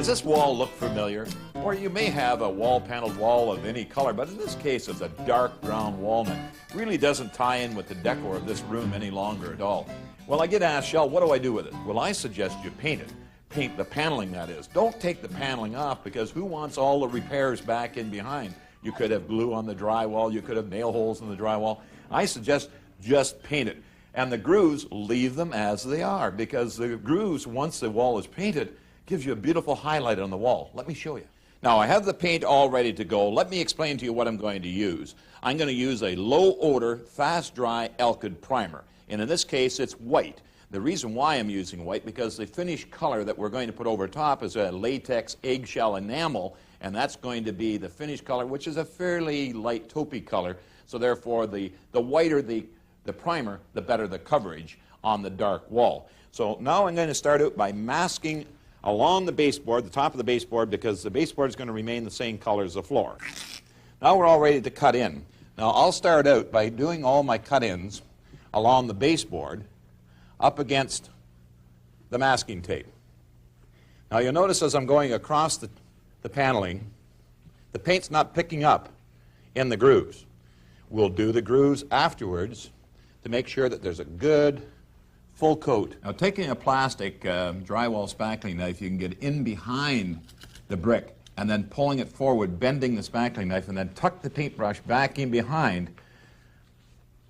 Does this wall look familiar? Or you may have a wall-paneled wall of any color, but in this case it's a dark brown walnut. It really doesn't tie in with the decor of this room any longer at all. Well, I get asked, Shell, what do I do with it? Well, I suggest you paint it. Paint the paneling, that is. Don't take the paneling off, because who wants all the repairs back in behind? You could have glue on the drywall, you could have nail holes in the drywall. I suggest just paint it. And the grooves, leave them as they are, because the grooves, once the wall is painted, gives you a beautiful highlight on the wall. Let me show you. Now, I have the paint all ready to go. Let me explain to you what I'm going to use. I'm going to use a low-odor, fast-dry alkyd primer. And in this case, it's white. The reason why I'm using white, because the finish color that we're going to put over top is a latex eggshell enamel, and that's going to be the finish color, which is a fairly light taupey color. So therefore, the whiter the primer, the better the coverage on the dark wall. So now I'm going to start out by masking along the baseboard, the top of the baseboard, because the baseboard is going to remain the same color as the floor. Now we're all ready to cut in. Now I'll start out by doing all my cut-ins along the baseboard up against the masking tape. Now you'll notice as I'm going across the paneling, the paint's not picking up in the grooves. We'll do the grooves afterwards to make sure that there's a good full coat. Now, taking a plastic drywall spackling knife, you can get in behind the brick and then pulling it forward, bending the spackling knife, and then tuck the paintbrush back in behind,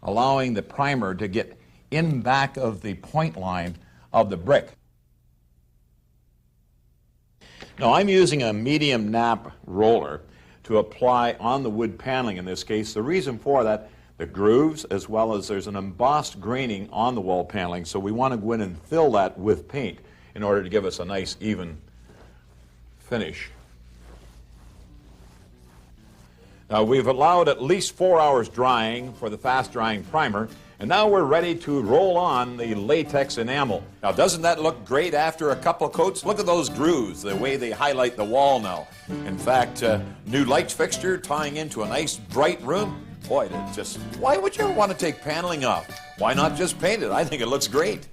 allowing the primer to get in back of the point line of the brick. Now, I'm using a medium nap roller to apply on the wood paneling in this case. The reason for that, the grooves, as well as there's an embossed graining on the wall paneling, so we want to go in and fill that with paint in order to give us a nice even finish. Now we've allowed at least 4 hours drying for the fast drying primer, and now we're ready to roll on the latex enamel. Now doesn't that look great after a couple coats? Look at those grooves, the way they highlight the wall now. In fact, new light fixture tying into a nice bright room. Boy, why would you ever want to take paneling off? Why not just paint it? I think it looks great.